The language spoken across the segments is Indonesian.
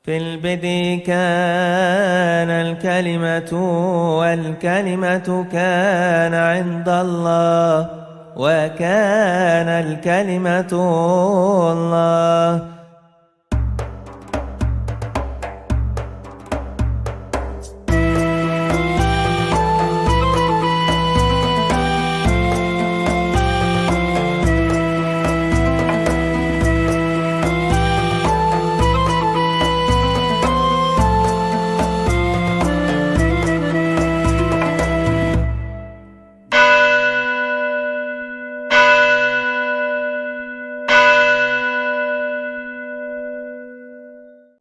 في البدء كان الكلمة والكلمة كان عند الله وكان الكلمة الله.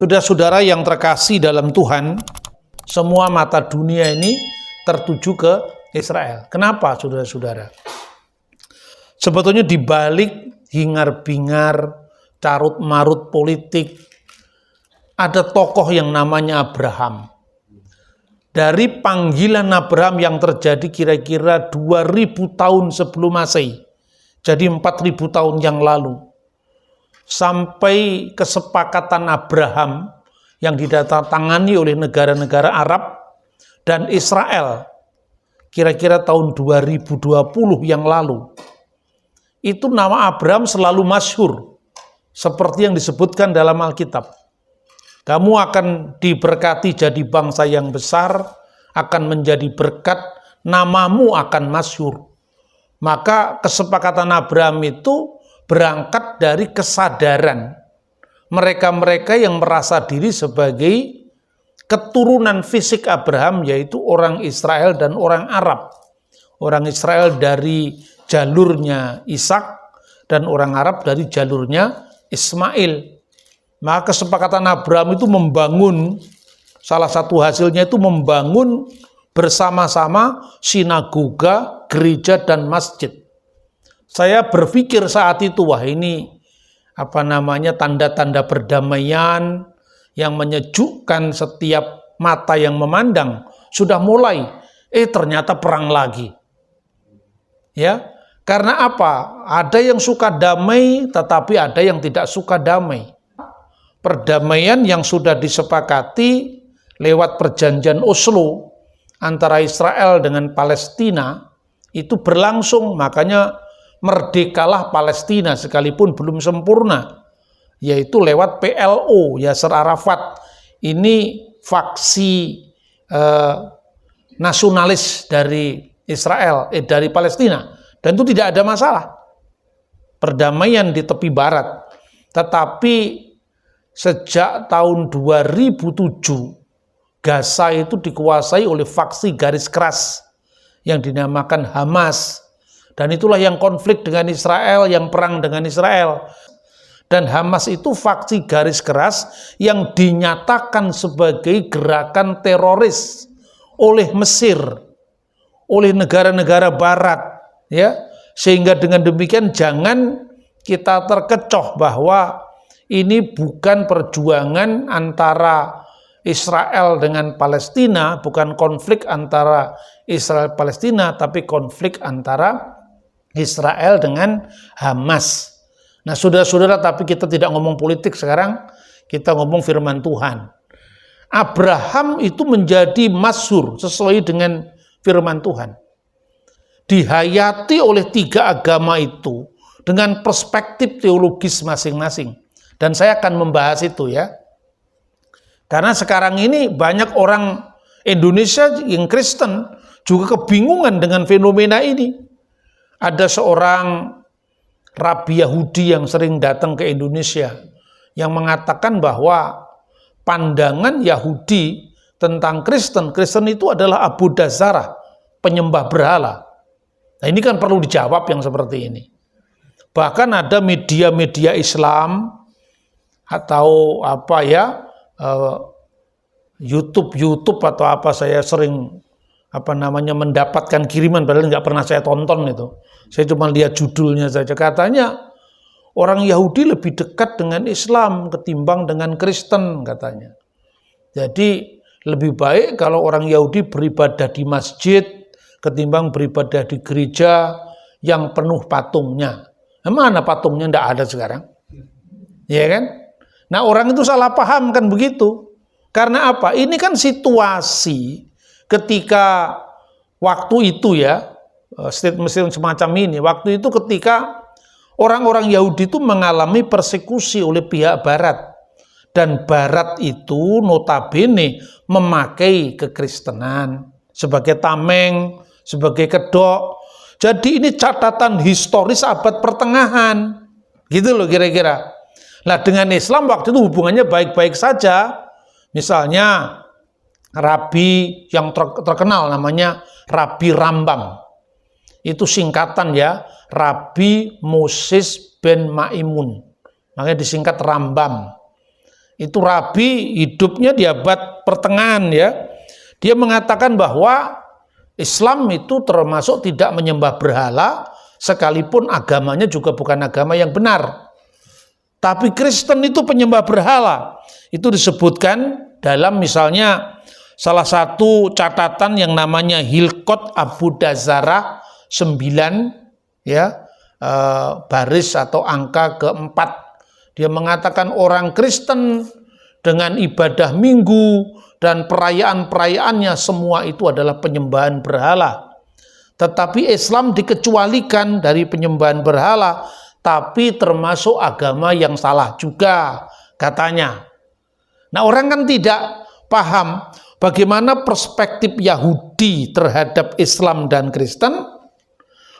Saudara-saudara yang terkasih dalam Tuhan, semua mata dunia ini tertuju ke Israel. Kenapa, saudara-saudara? Sebetulnya di balik hingar-bingar, carut-marut politik, ada tokoh yang namanya Abraham. Dari panggilan Abraham yang terjadi kira-kira 2000 tahun sebelum Masehi, jadi 4000 tahun yang lalu, sampai kesepakatan Abraham yang ditandatangani oleh negara-negara Arab dan Israel kira-kira tahun 2020 yang lalu. Itu nama Abraham selalu masyhur seperti yang disebutkan dalam Alkitab. Kamu akan diberkati jadi bangsa yang besar, akan menjadi berkat, namamu akan masyhur. Maka kesepakatan Abraham itu berangkat dari kesadaran mereka-mereka yang merasa diri sebagai keturunan fisik Abraham, yaitu orang Israel dan orang Arab. Orang Israel dari jalurnya Ishak dan orang Arab dari jalurnya Ismail. Maka kesepakatan Abraham itu membangun, salah satu hasilnya itu membangun bersama-sama sinagoga, gereja, dan masjid. Saya berpikir saat itu, wah ini tanda-tanda perdamaian yang menyejukkan setiap mata yang memandang. Sudah mulai, ternyata perang lagi. Ya, karena apa? Ada yang suka damai, tetapi ada yang tidak suka damai. Perdamaian yang sudah disepakati lewat perjanjian Oslo antara Israel dengan Palestina itu berlangsung, makanya merdekalah Palestina sekalipun belum sempurna, yaitu lewat PLO, Yasser Arafat. Ini faksi nasionalis dari Israel, dari Palestina, dan itu tidak ada masalah perdamaian di tepi barat. Tetapi sejak tahun 2007 Gaza itu dikuasai oleh faksi garis keras yang dinamakan Hamas. Dan itulah yang konflik dengan Israel, yang perang dengan Israel. Dan Hamas itu faksi garis keras yang dinyatakan sebagai gerakan teroris oleh Mesir, oleh negara-negara barat, ya. Sehingga dengan demikian jangan kita terkecoh bahwa ini bukan perjuangan antara Israel dengan Palestina, bukan konflik antara Israel Palestina, tapi konflik antara Israel dengan Hamas. Nah, saudara-saudara, tapi kita tidak ngomong politik sekarang, kita ngomong firman Tuhan. Abraham itu menjadi masyhur sesuai dengan firman Tuhan. Dihayati oleh tiga agama itu dengan perspektif teologis masing-masing. Dan saya akan membahas itu, ya. Karena sekarang ini banyak orang Indonesia yang Kristen juga kebingungan dengan fenomena ini. Ada seorang rabi Yahudi yang sering datang ke Indonesia yang mengatakan bahwa pandangan Yahudi tentang Kristen itu adalah abodazarah, penyembah berhala. Nah, ini kan perlu dijawab yang seperti ini. Bahkan ada media-media Islam atau YouTube atau apa, saya sering mendapatkan kiriman, padahal nggak pernah saya tonton itu. Saya cuma lihat judulnya saja. Katanya orang Yahudi lebih dekat dengan Islam ketimbang dengan Kristen, katanya. Jadi lebih baik kalau orang Yahudi beribadah di masjid ketimbang beribadah di gereja yang penuh patungnya. Mana patungnya? Nggak ada sekarang. Ya kan? Nah, orang itu salah paham kan begitu. Karena apa? Ini kan situasi ketika waktu itu ya, statement semacam ini, waktu itu ketika orang-orang Yahudi itu mengalami persekusi oleh pihak Barat. Dan Barat itu notabene memakai kekristenan sebagai tameng, sebagai kedok. Jadi ini catatan historis abad pertengahan. Gitu loh kira-kira. Nah, dengan Islam waktu itu hubungannya baik-baik saja. Misalnya Rabi yang terkenal namanya Rabi Rambam. Itu singkatan ya, Rabi Moses ben Maimun. Makanya disingkat Rambam. Itu Rabi hidupnya di abad pertengahan ya. Dia mengatakan bahwa Islam itu termasuk tidak menyembah berhala, sekalipun agamanya juga bukan agama yang benar. Tapi Kristen itu penyembah berhala. Itu disebutkan dalam misalnya salah satu catatan yang namanya Hilkot Abu Dazarah 9 ya, baris atau angka keempat. Dia mengatakan orang Kristen dengan ibadah minggu dan perayaan-perayaannya semua itu adalah penyembahan berhala. Tetapi Islam dikecualikan dari penyembahan berhala, tapi termasuk agama yang salah juga katanya. Nah, orang kan tidak paham bagaimana perspektif Yahudi terhadap Islam dan Kristen,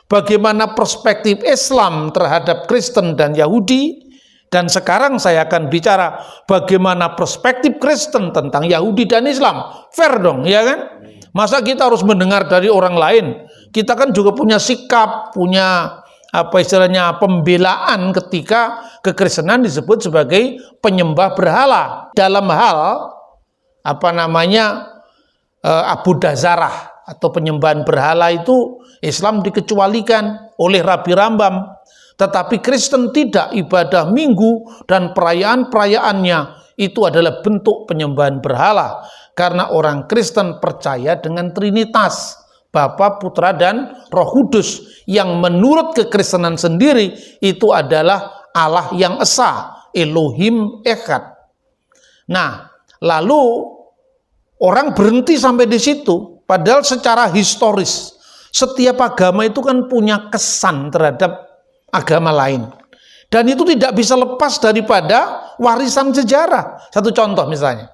bagaimana perspektif Islam terhadap Kristen dan Yahudi. Dan sekarang saya akan bicara bagaimana perspektif Kristen tentang Yahudi dan Islam. Fair dong, ya kan? Masa kita harus mendengar dari orang lain? Kita kan juga punya sikap, punya apa istilahnya pembelaan ketika kekristenan disebut sebagai penyembah berhala. Dalam hal apa namanya Abu Dazarah atau penyembahan berhala itu Islam dikecualikan oleh Rabi Rambam. Tetapi Kristen tidak, ibadah minggu dan perayaan-perayaannya itu adalah bentuk penyembahan berhala. Karena orang Kristen percaya dengan Trinitas, Bapa, Putra, dan Roh Kudus. Yang menurut kekristenan sendiri itu adalah Allah yang Esa, Elohim Echad. Nah, lalu orang berhenti sampai di situ. Padahal secara historis, setiap agama itu kan punya kesan terhadap agama lain. Dan itu tidak bisa lepas daripada warisan sejarah. Satu contoh misalnya.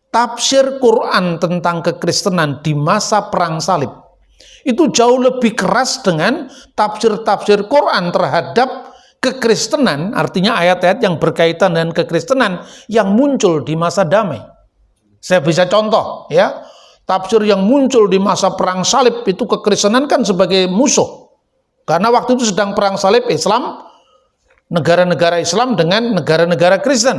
Tafsir Quran tentang kekristenan di masa perang salib. Itu jauh lebih keras dengan tafsir-tafsir Quran terhadap kekristenan. Artinya ayat-ayat yang berkaitan dengan kekristenan yang muncul di masa damai. Saya bisa contoh ya. Tafsir yang muncul di masa perang salib itu kekristenan kan sebagai musuh. Karena waktu itu sedang perang salib Islam, negara-negara Islam dengan negara-negara Kristen.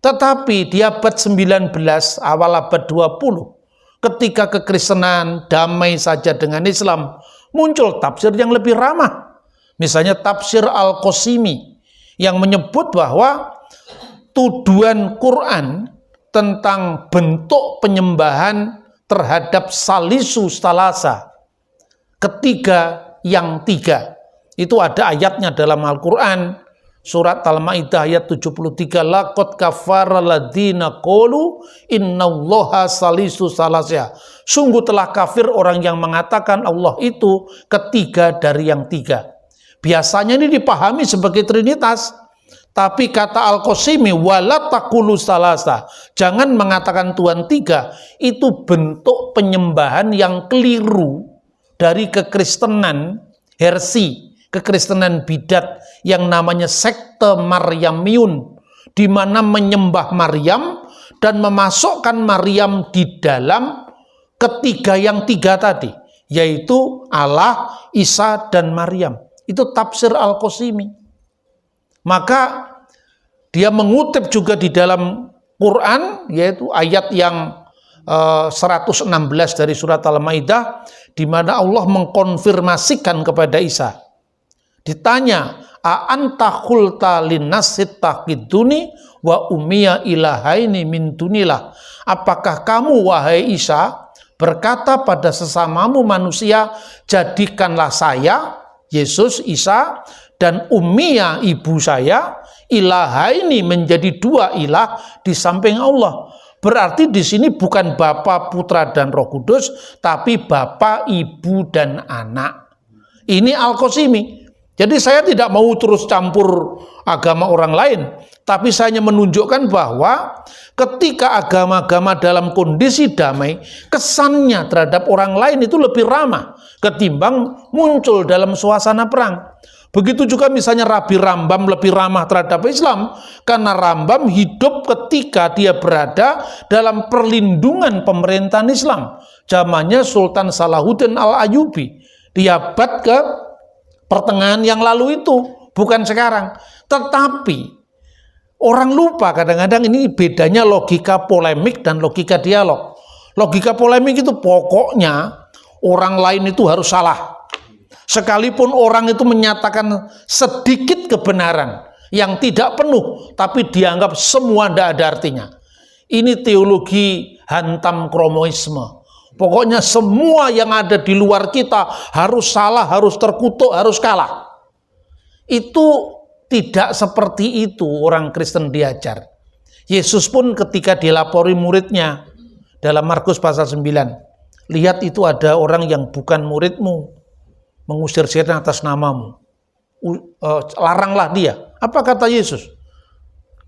Tetapi di abad 19, awal abad 20, ketika kekristenan damai saja dengan Islam, muncul tafsir yang lebih ramah. Misalnya tafsir Al-Qasimi yang menyebut bahwa tuduhan Quran tentang bentuk penyembahan terhadap Salisu Salasa, ketiga yang tiga. Itu ada ayatnya dalam Al-Quran. Surat Al-Ma'idah ayat 73. Laqad kafara ladina qolu innallaha salisu salasya. Sungguh telah kafir orang yang mengatakan Allah itu ketiga dari yang tiga. Biasanya ini dipahami sebagai Trinitas. Tapi kata Al-Qasimi, wala taqulu salasa. Jangan mengatakan Tuhan tiga. Itu bentuk penyembahan yang keliru dari kekristenan hersi, kekristenan bidat yang namanya sekte Maryamiun, di mana menyembah Maryam dan memasukkan Maryam di dalam ketiga yang tiga tadi, yaitu Allah, Isa, dan Maryam. Itu tafsir Al-Qasimi. Maka dia mengutip juga di dalam Quran, yaitu ayat yang 116 dari surat Al-Maidah, di mana Allah mengkonfirmasikan kepada Isa. Ditanya, a anta qulta linnasit taqiduni wa ummiya ilahaini min dunillah. Apakah kamu wahai Isa berkata pada sesamamu manusia, jadikanlah saya Yesus Isa dan Ummiyah ibu saya Ilahaini menjadi dua ilah di samping Allah. Berarti di sini bukan Bapa, Putra, dan Roh Kudus, tapi Bapa, Ibu, dan Anak. Ini Al-Qasimi. Jadi saya tidak mau terus campur agama orang lain, tapi saya hanya menunjukkan bahwa ketika agama-agama dalam kondisi damai, kesannya terhadap orang lain itu lebih ramah ketimbang muncul dalam suasana perang. Begitu juga misalnya Rabi Rambam lebih ramah terhadap Islam, karena Rambam hidup ketika dia berada dalam perlindungan pemerintahan Islam. Zamannya Sultan Salahuddin Al-Ayyubi, di abad ke pertengahan yang lalu itu, bukan sekarang. Tetapi orang lupa kadang-kadang ini bedanya logika polemik dan logika dialog. Logika polemik itu pokoknya orang lain itu harus salah. Sekalipun orang itu menyatakan sedikit kebenaran yang tidak penuh, tapi dianggap semua tidak ada artinya. Ini teologi hantam kromoisme. Pokoknya semua yang ada di luar kita harus salah, harus terkutuk, harus kalah. Itu tidak seperti itu orang Kristen diajar. Yesus pun ketika dilapori muridnya dalam Markus pasal 9, lihat itu ada orang yang bukan muridmu, mengusir setan atas namamu. Laranglah dia. Apa kata Yesus?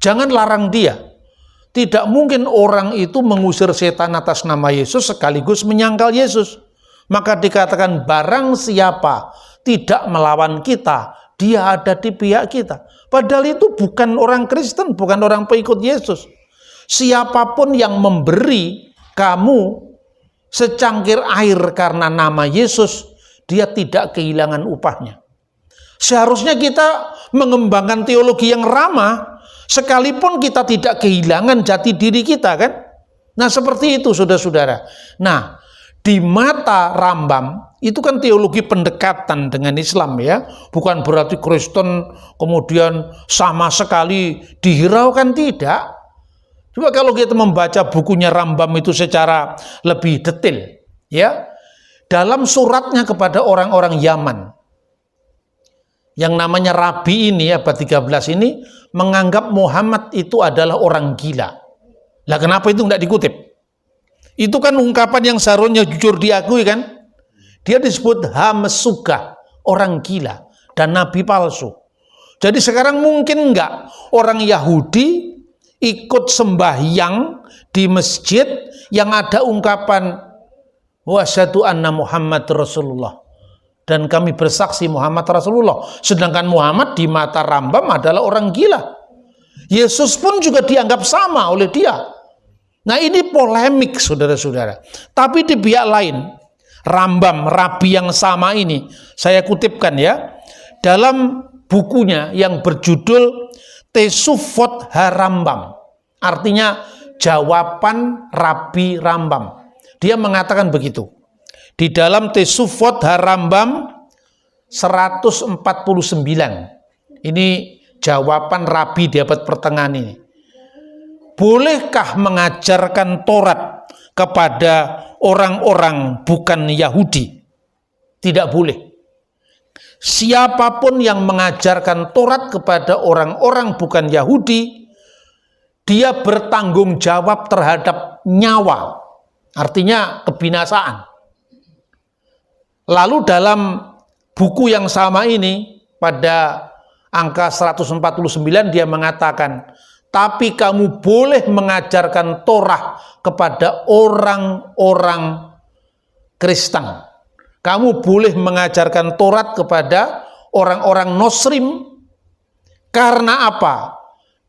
Jangan larang dia. Tidak mungkin orang itu mengusir setan atas nama Yesus sekaligus menyangkal Yesus. Maka dikatakan barang siapa tidak melawan kita, dia ada di pihak kita. Padahal itu bukan orang Kristen, bukan orang pengikut Yesus. Siapapun yang memberi kamu secangkir air karena nama Yesus, dia tidak kehilangan upahnya. Seharusnya kita mengembangkan teologi yang ramah, sekalipun kita tidak kehilangan jati diri kita, kan? Nah, seperti itu, saudara-saudara. Nah, di mata Rambam, itu kan teologi pendekatan dengan Islam, ya. Bukan berarti Kristen kemudian sama sekali dihiraukan, tidak. Coba kalau kita membaca bukunya Rambam itu secara lebih detail, ya. Dalam suratnya kepada orang-orang Yaman, yang namanya Rabi ini, abad 13 ini, menganggap Muhammad itu adalah orang gila. Lah kenapa itu tidak dikutip? Itu kan ungkapan yang seharusnya jujur diakui, kan? Dia disebut Hamsugah, orang gila, dan nabi palsu. Jadi sekarang mungkin enggak orang Yahudi ikut sembahyang di masjid yang ada ungkapan wa asyhadu anna Muhammad Rasulullah, dan kami bersaksi Muhammad Rasulullah. Sedangkan Muhammad di mata Rambam adalah orang gila. Yesus pun juga dianggap sama oleh dia. Nah, ini polemik, saudara-saudara. Tapi di pihak lain, Rambam, Rabi yang sama ini, saya kutipkan ya, dalam bukunya yang berjudul Tesufot Harambam, artinya jawaban Rabi Rambam. Dia mengatakan begitu. Di dalam Tesufot Harambam 149. Ini jawaban Rabi di abad pertengahan ini. Bolehkah mengajarkan Taurat kepada orang-orang bukan Yahudi? Tidak boleh. Siapapun yang mengajarkan Taurat kepada orang-orang bukan Yahudi, dia bertanggung jawab terhadap nyawa. Artinya kebinasaan. Lalu dalam buku yang sama ini, pada angka 149 dia mengatakan, tapi kamu boleh mengajarkan Torah kepada orang-orang Kristen. Kamu boleh mengajarkan Taurat kepada orang-orang Nosrim. Karena apa?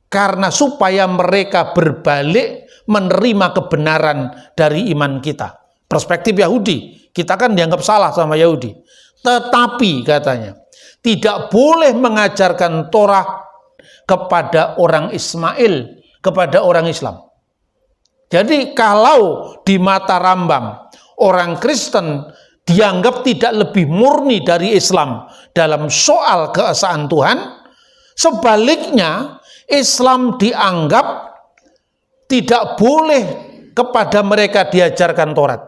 Karena supaya mereka berbalik menerima kebenaran dari iman kita. Perspektif Yahudi, kita kan dianggap salah sama Yahudi. Tetapi katanya, tidak boleh mengajarkan Torah kepada orang Ismail, kepada orang Islam. Jadi kalau di mata Rambam, orang Kristen dianggap tidak lebih murni dari Islam dalam soal keesaan Tuhan, sebaliknya Islam dianggap tidak boleh kepada mereka diajarkan Taurat.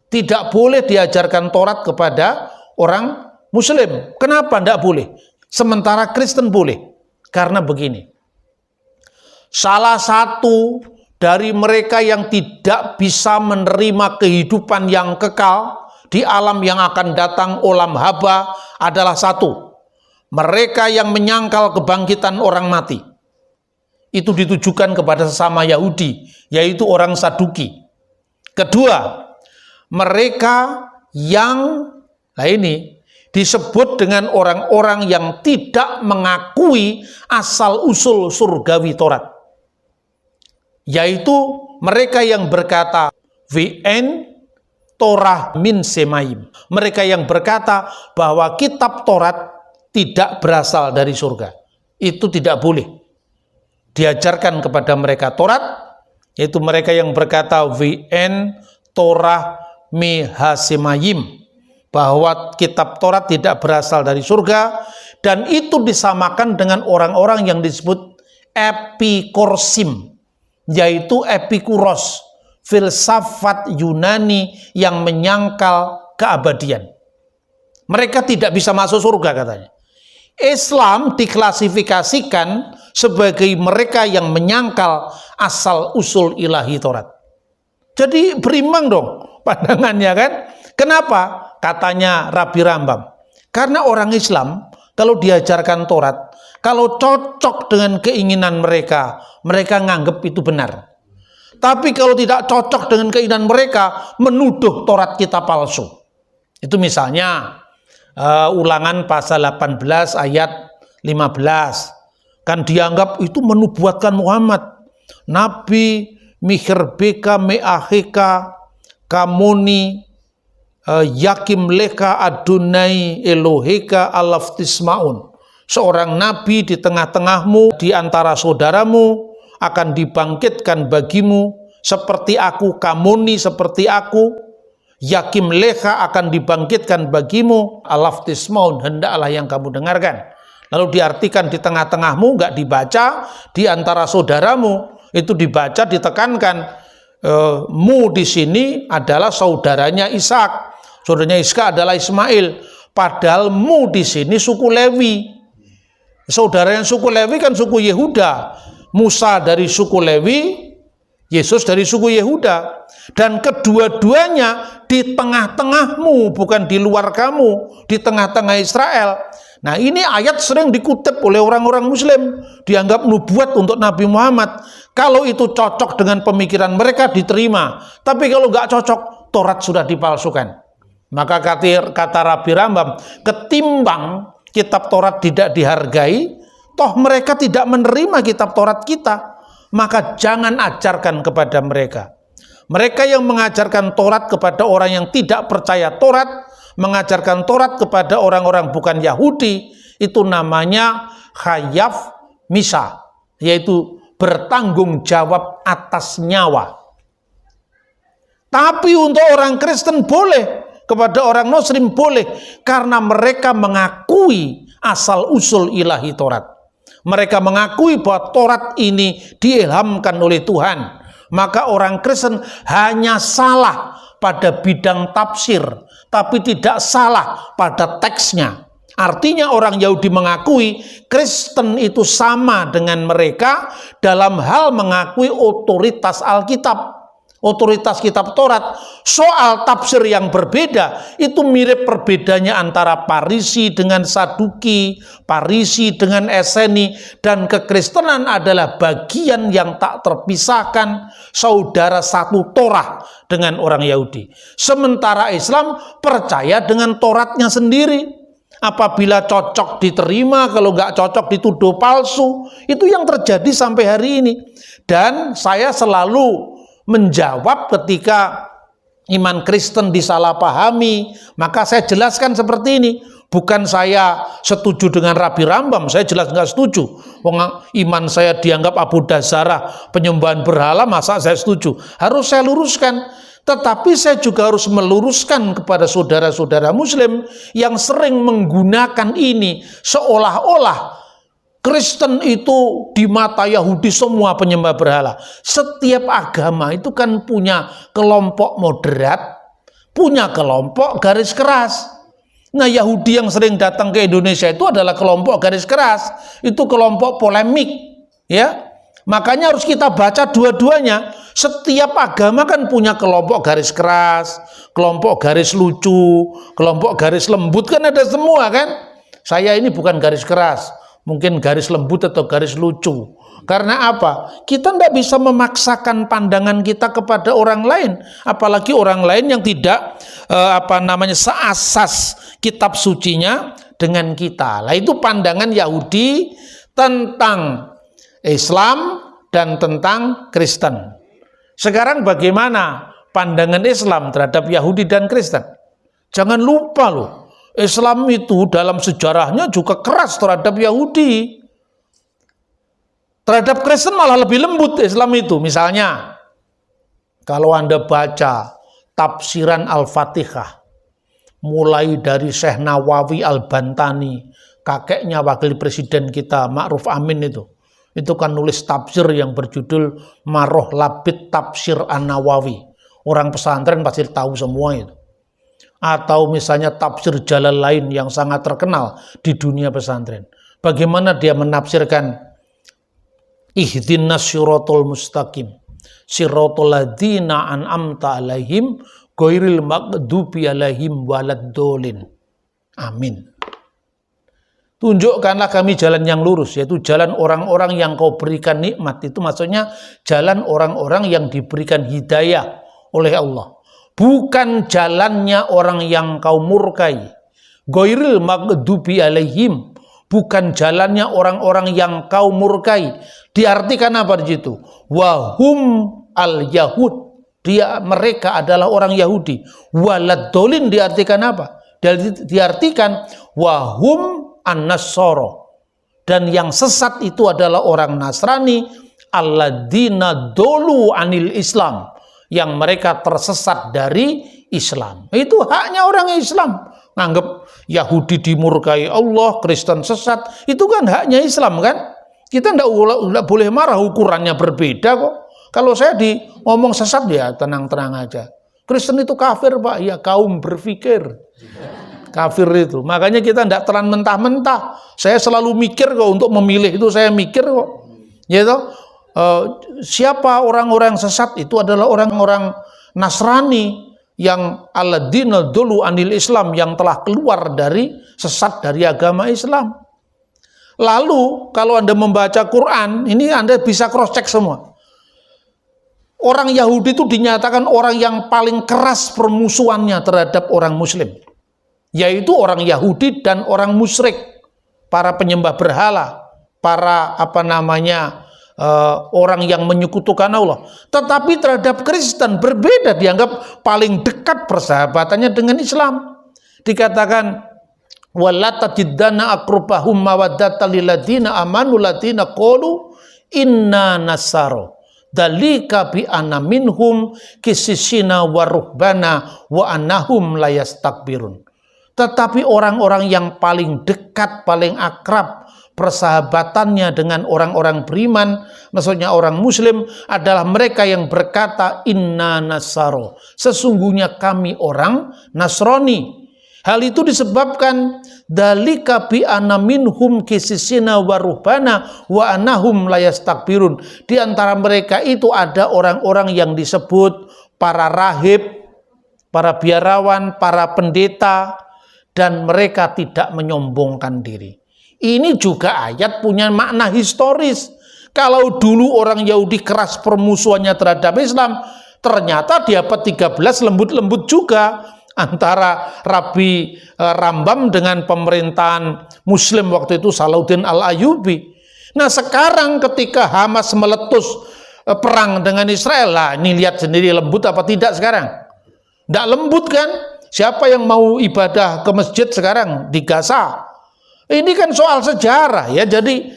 Tidak boleh diajarkan Taurat kepada orang Muslim. Kenapa tidak boleh? Sementara Kristen boleh. Karena begini, salah satu dari mereka yang tidak bisa menerima kehidupan yang kekal di alam yang akan datang, olam haba, adalah satu, mereka yang menyangkal kebangkitan orang mati. Itu ditujukan kepada sesama Yahudi, yaitu orang Saduki. Kedua, mereka yang, nah ini disebut dengan orang-orang yang tidak mengakui asal-usul surgawi Taurat, yaitu mereka yang berkata VN Torah min semaim. Mereka yang berkata bahwa kitab Taurat tidak berasal dari surga. Itu tidak boleh diajarkan kepada mereka Taurat, yaitu mereka yang berkata VN Torah mi hasemayim, bahwa kitab Taurat tidak berasal dari surga, dan itu disamakan dengan orang-orang yang disebut epikorsim, yaitu Epikuros, filsafat Yunani yang menyangkal keabadian. Mereka tidak bisa masuk surga katanya. Islam diklasifikasikan sebagai mereka yang menyangkal asal-usul ilahi Taurat. Jadi berimbang dong pandangannya kan. Kenapa? Katanya Rabi Rambam. Karena orang Islam kalau diajarkan Taurat, kalau cocok dengan keinginan mereka, mereka nganggap itu benar. Tapi kalau tidak cocok dengan keinginan mereka, menuduh Taurat kita palsu. Itu misalnya Ulangan pasal 18 ayat 15. Kan dianggap itu menubuatkan Muhammad. Nabi mihirbeka meaheka kamoni yakim leka adunai eloheka alaftismaun. Seorang nabi di tengah-tengahmu, di antara saudaramu, akan dibangkitkan bagimu seperti aku, kamuni seperti aku, yakim leha akan dibangkitkan bagimu, alaftismaun, hendaklah yang kamu dengarkan. Lalu diartikan di tengah-tengahmu, nggak dibaca di antara saudaramu, itu dibaca ditekankan. Mu di sini adalah saudaranya Ishak, saudaranya Ishak adalah Ismail, padahal mu di sini suku Lewi. Saudaranya suku Lewi kan suku Yehuda. Musa dari suku Lewi, Yesus dari suku Yehuda. Dan kedua-duanya di tengah-tengahmu, bukan di luar kamu, di tengah-tengah Israel. Nah, ini ayat sering dikutip oleh orang-orang Muslim, dianggap nubuat untuk Nabi Muhammad. Kalau itu cocok dengan pemikiran mereka, diterima. Tapi kalau nggak cocok, Taurat sudah dipalsukan. Maka kata Rabi Rambam, ketimbang kitab Taurat tidak dihargai, toh mereka tidak menerima kitab Taurat kita, maka jangan ajarkan kepada mereka. Mereka yang mengajarkan Taurat kepada orang yang tidak percaya Taurat, mengajarkan Taurat kepada orang-orang bukan Yahudi, itu namanya khayaf misa, yaitu bertanggung jawab atas nyawa. Tapi untuk orang Kristen boleh, kepada orang Muslim boleh, karena mereka mengakui asal-usul ilahi Taurat. Mereka mengakui bahwa Taurat ini diilhamkan oleh Tuhan. Maka orang Kristen hanya salah pada bidang tafsir, tapi tidak salah pada teksnya. Artinya orang Yahudi mengakui Kristen itu sama dengan mereka dalam hal mengakui otoritas Alkitab, otoritas kitab Taurat. Soal tafsir yang berbeda, itu mirip perbedaannya antara Parisi dengan Saduki, Parisi dengan Eseni, dan kekristenan adalah bagian yang tak terpisahkan, saudara satu Torah dengan orang Yahudi. Sementara Islam percaya dengan Tauratnya sendiri. Apabila cocok diterima, kalau nggak cocok dituduh palsu. Itu yang terjadi sampai hari ini. Dan saya selalu menjawab ketika iman Kristen disalahpahami, maka saya jelaskan seperti ini. Bukan saya setuju dengan Rabi Rambam, saya jelas nggak setuju. Iman saya dianggap Abu Dasarah, penyembahan berhala, masa saya setuju? Harus saya luruskan. Tetapi saya juga harus meluruskan kepada saudara-saudara Muslim yang sering menggunakan ini seolah-olah Kristen itu di mata Yahudi semua penyembah berhala. Setiap agama itu kan punya kelompok moderat, punya kelompok garis keras. Nah, Yahudi yang sering datang ke Indonesia itu adalah kelompok garis keras. Itu kelompok polemik, ya. Makanya harus kita baca dua-duanya. Setiap agama kan punya kelompok garis keras, kelompok garis lucu, kelompok garis lembut, kan ada semua kan. Saya ini bukan garis keras, mungkin garis lembut atau garis lucu. Karena apa? Kita tidak bisa memaksakan pandangan kita kepada orang lain, apalagi orang lain yang tidak seasas kitab sucinya dengan kita. Lah itu pandangan Yahudi tentang Islam dan tentang Kristen. Sekarang bagaimana pandangan Islam terhadap Yahudi dan Kristen? Jangan lupa loh, Islam itu dalam sejarahnya juga keras terhadap Yahudi. Terhadap Kristen malah lebih lembut Islam itu. Misalnya, kalau Anda baca tafsiran Al-Fatihah, mulai dari Syekh Nawawi Al-Bantani, kakeknya wakil presiden kita, Ma'ruf Amin itu kan nulis tafsir yang berjudul Maroh Labid Tafsir An-Nawawi. Orang pesantren pasti tahu semua itu. Atau misalnya tafsir Jalalain yang sangat terkenal di dunia pesantren. Bagaimana dia menafsirkan Ihdinas siratal mustaqim siratal ladzina an'amta alaihim ghairil maghdubi alaihim waladdallin. Amin. Tunjukkanlah kami jalan yang lurus, yaitu jalan orang-orang yang kau berikan nikmat. Itu maksudnya jalan orang-orang yang diberikan hidayah oleh Allah. Bukan jalannya orang yang kau murkai. Ghairil maghdubi alaihim, bukan jalannya orang-orang yang kau murkai. Diartikan apa di situ? Wahum al-Yahud, mereka adalah orang Yahudi. Waladdallin diartikan apa? Diartikan wahum an-Nasara, dan yang sesat itu adalah orang Nasrani, alladzina dolu anil Islam, yang mereka tersesat dari Islam. Itu haknya orang Islam. Nganggap Yahudi dimurkai Allah, Kristen sesat, itu kan haknya Islam kan? Kita tidak boleh marah, ukurannya berbeda kok. Kalau saya ngomong sesat ya tenang-tenang aja. Kristen itu kafir Pak, ya kaum berpikir. Kafir itu. Makanya kita tidak telan mentah-mentah. Saya selalu mikir kok, untuk memilih itu saya mikir kok. Gitu. Siapa orang-orang sesat? Itu adalah orang-orang Nasrani yang alladzina dulu anil Islam, yang telah keluar dari sesat dari agama Islam. Lalu kalau Anda membaca Quran, ini Anda bisa cross check semua. Orang Yahudi itu dinyatakan orang yang paling keras permusuhannya terhadap orang Muslim, yaitu orang Yahudi dan orang musyrik, para penyembah berhala, para orang yang menyekutukan Allah. Tetapi terhadap Kristen berbeda, dianggap paling dekat persahabatannya dengan Islam. Dikatakan wala tajidanna aqrabahum mawaddatan lil ladzina amanu ladzina qalu inna nasara dalika bi anna minhum kisisina wa ruhbana wa annahum la yastakbirun. Tetapi orang-orang yang paling dekat, paling akrab persahabatannya dengan orang-orang beriman, maksudnya orang Muslim, adalah mereka yang berkata inna nasara, sesungguhnya kami orang Nasrani. Hal itu disebabkan dalika bi anna minhum kisisina wa ruhbana wa annahum la yastakbirun. Di antara mereka itu ada orang-orang yang disebut para rahib, para biarawan, para pendeta, dan mereka tidak menyombongkan diri. Ini juga ayat punya makna historis. Kalau dulu orang Yahudi keras permusuhannya terhadap Islam, ternyata di abad 13 lembut-lembut juga antara Rabi Rambam dengan pemerintahan Muslim waktu itu Salahuddin Al-Ayyubi. Nah sekarang ketika Hamas meletus perang dengan Israel, lah ini lihat sendiri lembut apa tidak sekarang? Tidak lembut kan? Siapa yang mau ibadah ke masjid sekarang di Gaza? Ini kan soal sejarah ya. Jadi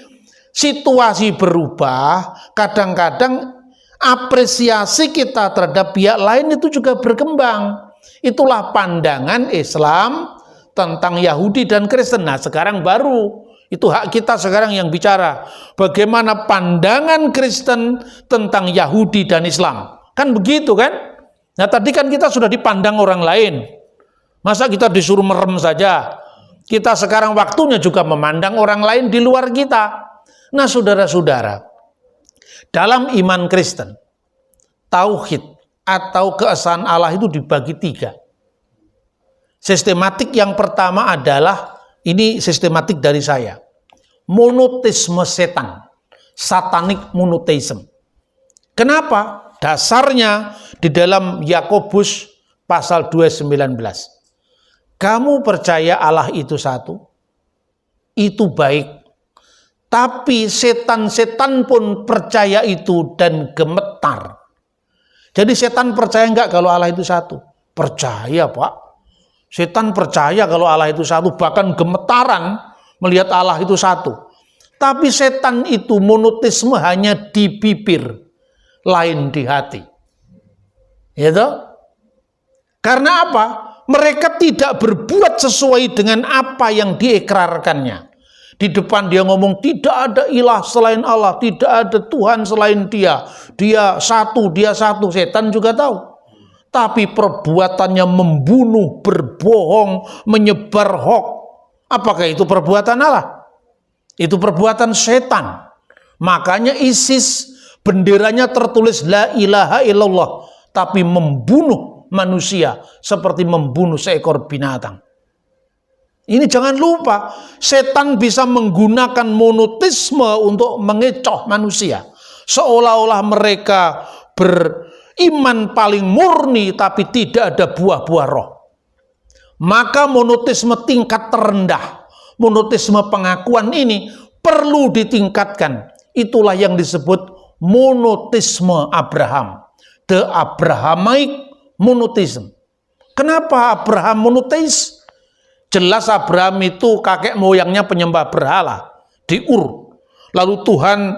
situasi berubah, kadang-kadang apresiasi kita terhadap pihak lain itu juga berkembang. Itulah pandangan Islam tentang Yahudi dan Kristen. Nah sekarang baru, itu hak kita sekarang yang bicara. Bagaimana pandangan Kristen tentang Yahudi dan Islam. Kan begitu kan? Nah tadi kan kita sudah dipandang orang lain. Masa kita disuruh merem saja? Kita sekarang waktunya juga memandang orang lain di luar kita. Nah saudara-saudara, Dalam iman Kristen, tauhid atau keesaan Allah itu dibagi 3. Sistematik yang pertama adalah, ini sistematik dari saya, monoteisme setan, satanic monotheism. Kenapa? Dasarnya di dalam Yakobus pasal 2:19. Kamu percaya Allah itu satu, itu baik. Tapi setan-setan pun percaya itu dan gemetar. Jadi setan percaya enggak kalau Allah itu satu? Percaya, Pak. Setan percaya kalau Allah itu satu, bahkan gemetaran melihat Allah itu satu. Tapi setan itu monoteisme hanya di bibir, lain di hati. Ya toh? Karena apa? Mereka tidak berbuat sesuai dengan apa yang diekrarkannya. Di depan dia ngomong tidak ada ilah selain Allah, tidak ada Tuhan selain Dia. Dia satu. Setan juga tahu. Tapi perbuatannya membunuh, berbohong, menyebar hoax. Apakah itu perbuatan Allah? Itu perbuatan setan. Makanya ISIS benderanya tertulis la ilaha illallah, tapi membunuh manusia seperti membunuh seekor binatang. Ini jangan lupa, setan bisa menggunakan monoteisme untuk mengecoh manusia. Seolah-olah mereka beriman paling murni, tapi tidak ada buah-buah roh. Maka monoteisme tingkat terendah, monoteisme pengakuan ini perlu ditingkatkan. Itulah yang disebut monoteisme Abraham. The Abrahamic monotheism. Kenapa Abraham monoteis? Jelas Abraham itu kakek moyangnya penyembah berhala di Ur. Lalu Tuhan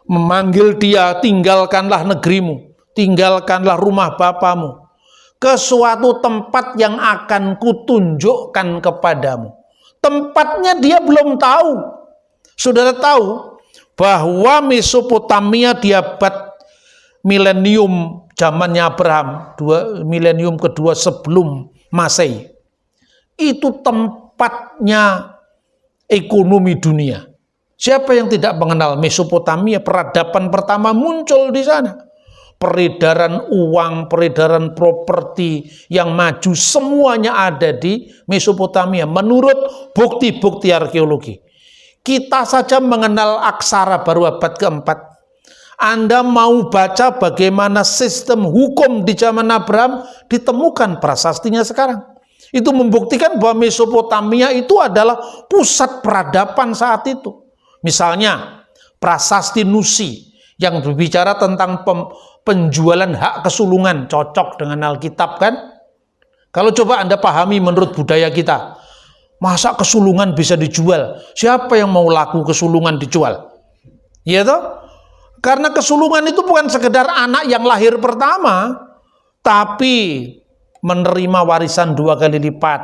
memanggil dia, tinggalkanlah negerimu, tinggalkanlah rumah bapamu, ke suatu tempat yang akan kutunjukkan kepadamu. Tempatnya dia belum tahu. Saudara tahu bahwa Mesopotamia di abad milenium zamannya Abraham, milenium kedua sebelum Masehi, itu tempatnya ekonomi dunia. Siapa yang tidak mengenal Mesopotamia? Peradaban pertama muncul di sana. Peredaran uang, peredaran properti yang maju, semuanya ada di Mesopotamia menurut bukti-bukti arkeologi. Kita saja mengenal aksara baru abad keempat. Anda mau baca bagaimana sistem hukum di zaman Abraham, ditemukan prasastinya sekarang. Itu membuktikan bahwa Mesopotamia itu adalah pusat peradaban saat itu. Misalnya prasasti Nusi yang berbicara tentang penjualan hak kesulungan, cocok dengan Alkitab kan? Kalau coba Anda pahami menurut budaya kita, masa kesulungan bisa dijual? Siapa yang mau laku kesulungan dijual? Ya toh? Karena kesulungan itu bukan sekedar anak yang lahir pertama, tapi menerima warisan 2 kali lipat.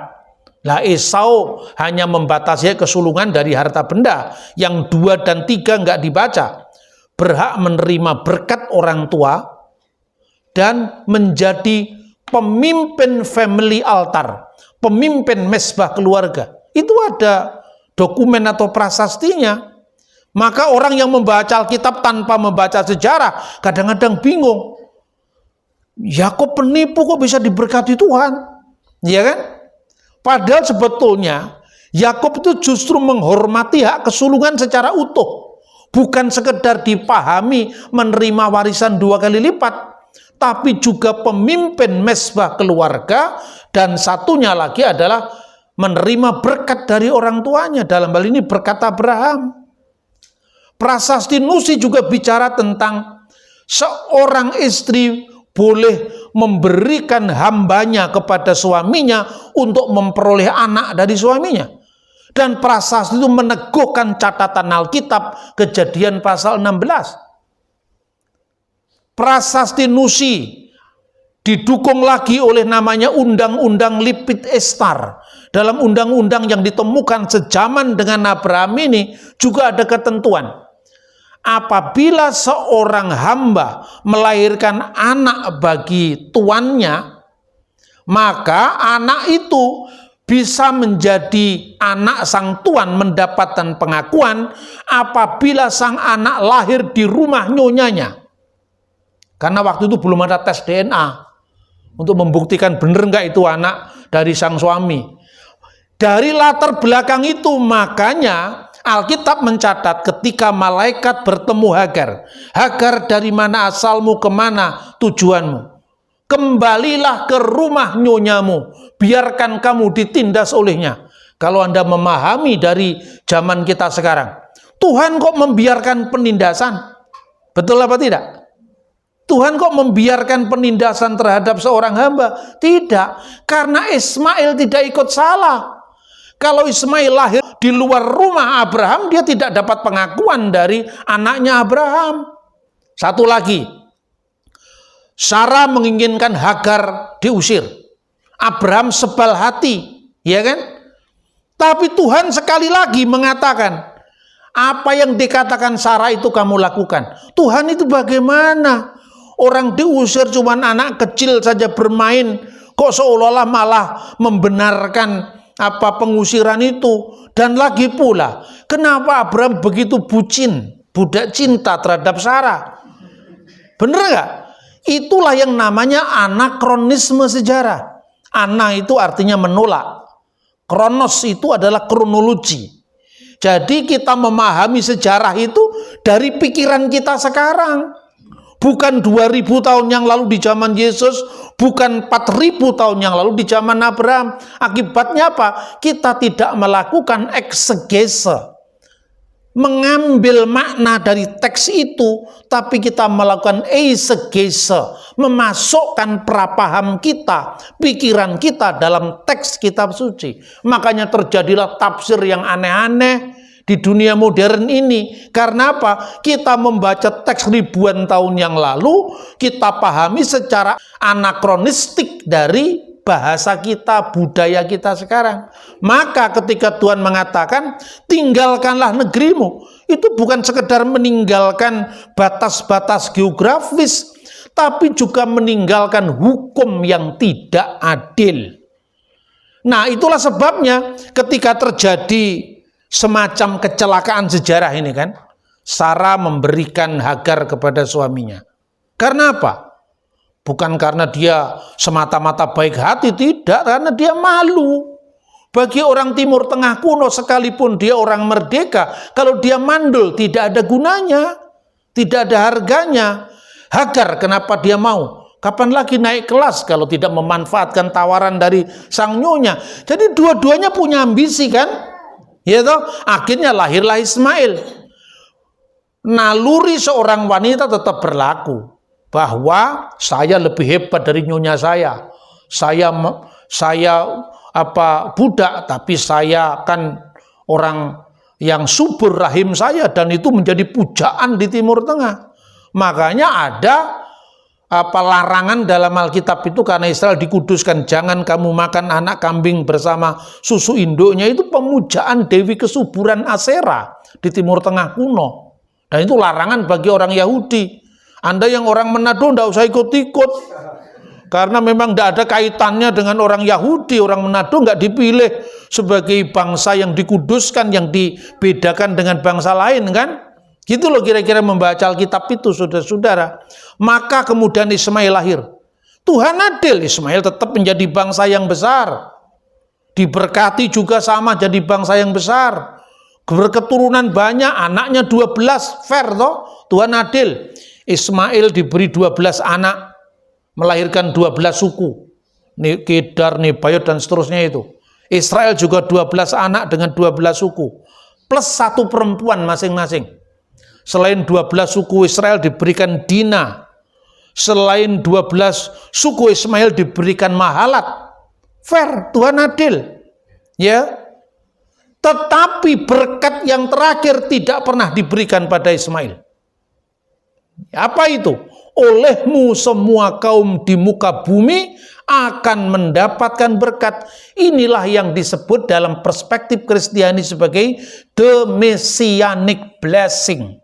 Lah Esau hanya membatasi kesulungan dari harta benda, yang 2 dan 3 enggak dibaca. Berhak menerima berkat orang tua dan menjadi pemimpin family altar, pemimpin mezbah keluarga. Itu ada dokumen atau prasastinya. Maka orang yang membaca Alkitab tanpa membaca sejarah kadang-kadang bingung. Yakub penipu kok bisa diberkati Tuhan, ya kan? Padahal sebetulnya Yakub itu justru menghormati hak kesulungan secara utuh, bukan sekedar dipahami menerima warisan 2 kali lipat, tapi juga pemimpin mezbah keluarga, dan satunya lagi adalah menerima berkat dari orang tuanya, dalam hal ini berkat Abraham. Prasasti Nusi juga bicara tentang seorang istri boleh memberikan hambanya kepada suaminya untuk memperoleh anak dari suaminya. Dan prasasti itu meneguhkan catatan Alkitab, Kejadian pasal 16. Prasasti Nusi didukung lagi oleh namanya Undang-Undang Lipit Estar. Dalam undang-undang yang ditemukan sejaman dengan Abraham ini juga ada ketentuan. Apabila seorang hamba melahirkan anak bagi tuannya, maka anak itu bisa menjadi anak sang tuan mendapatkan pengakuan apabila sang anak lahir di rumah nyonyanya. Karena waktu itu belum ada tes DNA untuk membuktikan benar nggak itu anak dari sang suami. Dari latar belakang itu makanya Alkitab mencatat ketika malaikat bertemu Hagar. Hagar, dari mana asalmu, kemana tujuanmu? Kembalilah ke rumah nyonyamu, biarkan kamu ditindas olehnya. Kalau Anda memahami dari zaman kita sekarang, Tuhan kok membiarkan penindasan? Betul apa tidak? Tuhan kok membiarkan penindasan terhadap seorang hamba? Tidak, karena Ismail tidak ikut salah. Kalau Ismail lahir di luar rumah Abraham, dia tidak dapat pengakuan dari anaknya Abraham. Satu lagi, Sarah menginginkan Hagar diusir. Abraham sebal hati, ya kan? Tapi Tuhan sekali lagi mengatakan, apa yang dikatakan Sarah itu kamu lakukan. Tuhan itu bagaimana? Orang diusir cuman anak kecil saja bermain, kok seolah-olah malah membenarkan pengusiran itu. Dan lagi pula, kenapa Abraham begitu bucin, budak cinta terhadap Sarah? Bener nggak? Itulah yang namanya anakronisme sejarah. Ana itu artinya menolak. Kronos itu adalah kronologi. Jadi kita memahami sejarah itu dari pikiran kita sekarang. Bukan 2000 tahun yang lalu di zaman Yesus, bukan 4000 tahun yang lalu di zaman Abraham. Akibatnya apa? Kita tidak melakukan eksegese, mengambil makna dari teks itu, tapi kita melakukan eisegese, memasukkan prapaham kita, pikiran kita dalam teks kitab suci. Makanya terjadilah tafsir yang aneh-aneh di dunia modern ini. Karena apa? Kita membaca teks ribuan tahun yang lalu, kita pahami secara anakronistik dari bahasa kita, budaya kita sekarang. Maka ketika Tuhan mengatakan tinggalkanlah negerimu, itu bukan sekedar meninggalkan batas-batas geografis, tapi juga meninggalkan hukum yang tidak adil. Nah, itulah sebabnya ketika terjadi semacam kecelakaan sejarah ini kan, Sarah memberikan Hagar kepada suaminya. Karena apa? Bukan karena dia semata-mata baik hati, tidak, karena dia malu. Bagi orang Timur Tengah kuno, sekalipun dia orang merdeka, kalau dia mandul tidak ada gunanya, tidak ada harganya. Hagar, kenapa dia mau? Kapan lagi naik kelas kalau tidak memanfaatkan tawaran dari sang nyonya? Jadi dua-duanya punya ambisi kan? Ya toh? Akhirnya lahirlah Ismail. Naluri seorang wanita tetap berlaku. Bahwa saya lebih hebat dari nyonya saya. Saya budak, tapi saya kan orang yang subur rahim saya, dan itu menjadi pujaan di Timur Tengah. Makanya ada larangan dalam Alkitab itu, karena Israel dikuduskan, jangan kamu makan anak kambing bersama susu induknya. Itu pemujaan dewi kesuburan Asera di Timur Tengah kuno. Dan itu larangan bagi orang Yahudi. Anda yang orang Manado tidak usah ikut-ikut, karena memang tidak ada kaitannya dengan orang Yahudi. Orang Manado nggak dipilih sebagai bangsa yang dikuduskan, yang dibedakan dengan bangsa lain kan. Gitu loh kira-kira membaca Alkitab itu, saudara-saudara. Maka kemudian Ismail lahir. Tuhan adil, Ismail tetap menjadi bangsa yang besar. Diberkati juga sama jadi bangsa yang besar. Berketurunan banyak, anaknya 12, fair toh? Tuhan adil. Ismail diberi 12 anak, melahirkan 12 suku. Kedar, Nebayot, dan seterusnya itu. Israel juga 12 anak dengan 12 suku. Plus 1 perempuan masing-masing. Selain 12 suku Israel diberikan Dina. Selain 12 suku Ismail diberikan Mahalat. Fair, Tuhan adil. Ya. Tetapi berkat yang terakhir tidak pernah diberikan pada Ismail. Apa itu? Olehmu semua kaum di muka bumi akan mendapatkan berkat. Inilah yang disebut dalam perspektif Kristiani sebagai the messianic blessing.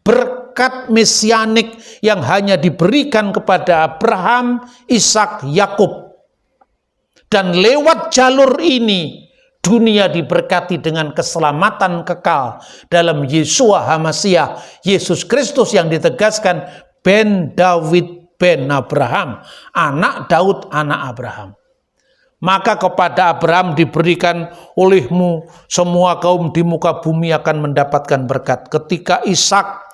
Berkat mesianik yang hanya diberikan kepada Abraham, Ishak, Yakub. Dan lewat jalur ini, dunia diberkati dengan keselamatan kekal dalam Yeshua HaMashiach, Yesus Kristus yang ditegaskan ben Daud ben Abraham, anak Daud anak Abraham. Maka kepada Abraham diberikan olehmu semua kaum di muka bumi akan mendapatkan berkat. Ketika Ishak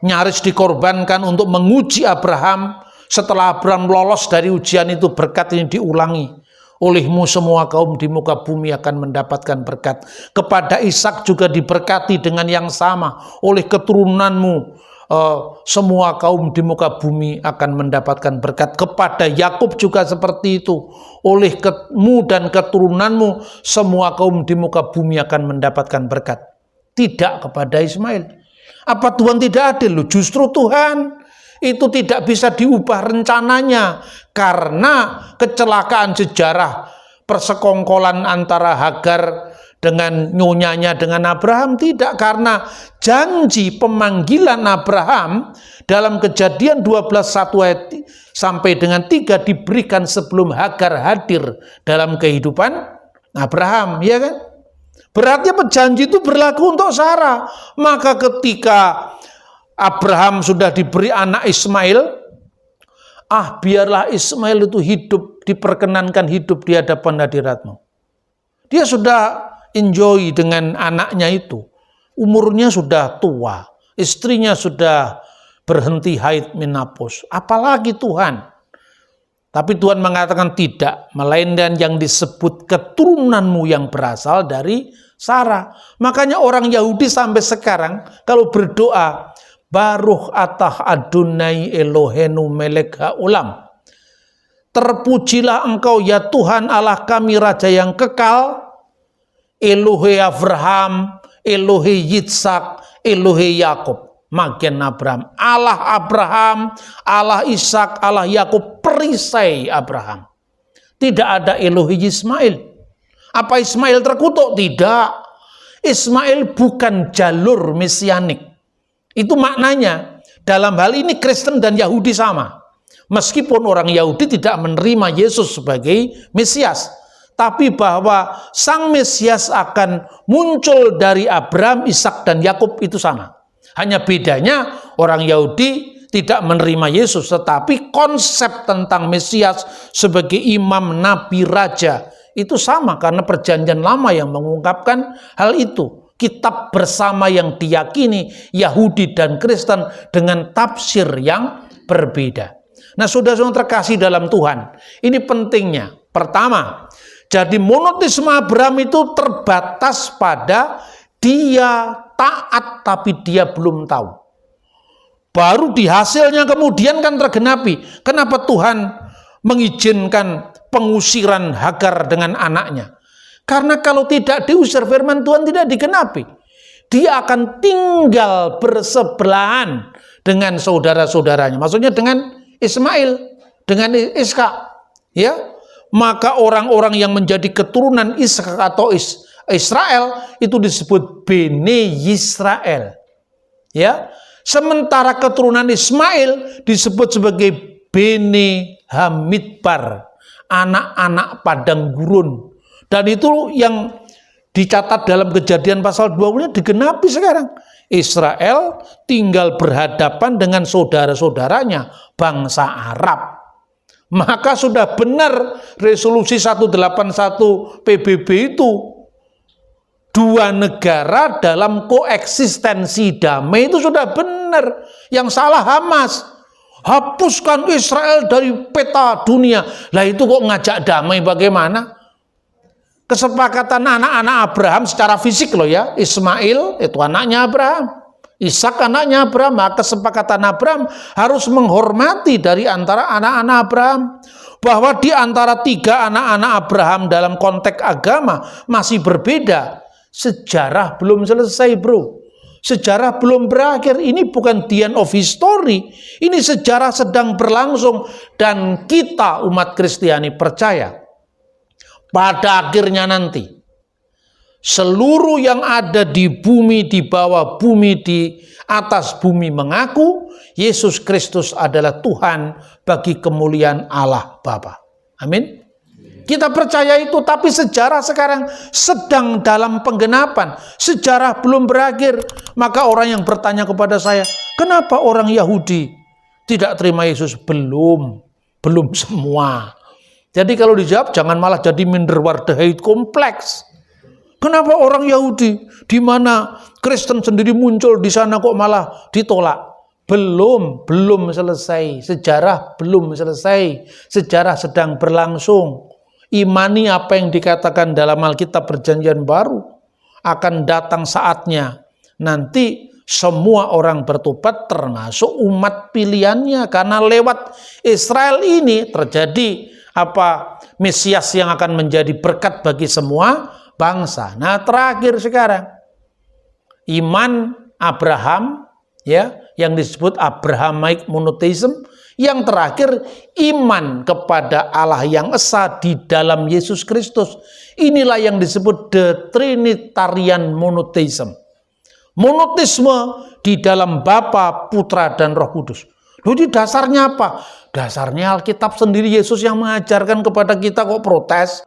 nyaris dikorbankan untuk menguji Abraham, setelah Abraham lolos dari ujian itu, berkat ini diulangi. Olehmu semua kaum di muka bumi akan mendapatkan berkat. Kepada Ishak juga diberkati dengan yang sama. Oleh keturunanmu semua kaum di muka bumi akan mendapatkan berkat. Kepada Yakub juga seperti itu. Olehmu dan keturunanmu semua kaum di muka bumi akan mendapatkan berkat. Tidak kepada Ismail. Apa Tuhan tidak adil? Justru Tuhan itu tidak bisa diubah rencananya karena kecelakaan sejarah persekongkolan antara Hagar dengan nyonyanya dengan Abraham. Tidak, karena janji pemanggilan Abraham dalam Kejadian 12:1 ayat sampai dengan 3 diberikan sebelum Hagar hadir dalam kehidupan Abraham, ya kan? Berarti janji itu berlaku untuk Sarah. Maka ketika Abraham sudah diberi anak Ismail, biarlah Ismail itu hidup, diperkenankan hidup di hadapan hadiratmu. Dia sudah enjoy dengan anaknya itu. Umurnya sudah tua, istrinya sudah berhenti haid menopause. Apalagi Tuhan. Tapi Tuhan mengatakan tidak, melainkan yang disebut keturunanmu yang berasal dari Sarah. Makanya orang Yahudi sampai sekarang kalau berdoa, Baruch atah Adonai Elohenu melek ha'olam. Terpujilah engkau ya Tuhan Allah kami Raja yang kekal, Elohe Abraham, Elohe Yitzhak, Elohe Yakub. Magen Abraham, Allah Abraham, Allah Ishak, Allah Yakub, perisai Abraham. Tidak ada Elohe Ismail. Apa Ismail terkutuk? Tidak. Ismail bukan jalur mesianik. Itu maknanya. Dalam hal ini Kristen dan Yahudi sama. Meskipun orang Yahudi tidak menerima Yesus sebagai Mesias, tapi bahwa Sang Mesias akan muncul dari Abraham, Ishak, dan Yakub itu sama. Hanya bedanya orang Yahudi tidak menerima Yesus, tetapi konsep tentang Mesias sebagai imam, nabi, raja itu sama karena perjanjian lama yang mengungkapkan hal itu. Kitab bersama yang diyakini Yahudi dan Kristen dengan tafsir yang berbeda. Nah, saudara-saudara terkasih dalam Tuhan, ini pentingnya. Pertama, jadi monoteisme Abraham itu terbatas pada dia taat tapi dia belum tahu. Baru di hasilnya kemudian kan tergenapi. Kenapa Tuhan mengizinkan pengusiran Hagar dengan anaknya? Karena kalau tidak diusir, firman Tuhan tidak digenapi. Dia akan tinggal bersebelahan dengan saudara-saudaranya. Maksudnya dengan Ismail, dengan Ishak. Ya, maka orang-orang yang menjadi keturunan Ishak atau Israel itu disebut Bene Yisrael. Ya, sementara keturunan Ismail disebut sebagai Bene Hamidbar, anak-anak padang gurun. Dan itu yang dicatat dalam Kejadian pasal 20 digenapi sekarang. Israel tinggal berhadapan dengan saudara-saudaranya bangsa Arab. Maka sudah benar resolusi 181 PBB itu, dua negara dalam koeksistensi damai itu sudah benar. Yang salah Hamas. Hapuskan Israel dari peta dunia. Lah itu kok ngajak damai bagaimana? Kesepakatan anak-anak Abraham secara fisik loh ya. Ismail itu anaknya Abraham. Ishak anaknya Abraham. Maka kesepakatan Abraham harus menghormati dari antara anak-anak Abraham. Bahwa di antara tiga anak-anak Abraham dalam konteks agama masih berbeda. Sejarah belum selesai, bro. Sejarah belum berakhir. Ini bukan the end of history. Ini sejarah sedang berlangsung. Dan kita umat Kristiani percaya pada akhirnya nanti seluruh yang ada di bumi, di bawah bumi, di atas bumi mengaku Yesus Kristus adalah Tuhan bagi kemuliaan Allah Bapa. Amin. Kita percaya itu, tapi sejarah sekarang sedang dalam penggenapan. Sejarah belum berakhir. Maka orang yang bertanya kepada saya, kenapa orang Yahudi tidak terima Yesus? Belum semua. Jadi kalau dijawab, jangan malah jadi minderwaardigheid kompleks. Kenapa orang Yahudi, di mana Kristen sendiri muncul di sana kok malah ditolak? Belum selesai. Sejarah belum selesai. Sejarah sedang berlangsung. Imani apa yang dikatakan dalam Alkitab Perjanjian Baru. Akan datang saatnya. Nanti semua orang bertobat termasuk umat pilihannya. Karena lewat Israel ini terjadi Mesias yang akan menjadi berkat bagi semua bangsa. Nah, terakhir sekarang iman Abraham, ya, yang disebut Abrahamic monotheism. Yang terakhir iman kepada Allah yang esa di dalam Yesus Kristus. Inilah yang disebut the Trinitarian monotheism. Monoteisme di dalam Bapa, Putra, dan Roh Kudus. Jadi dasarnya apa? Dasarnya Alkitab sendiri, Yesus yang mengajarkan kepada kita, kok protes?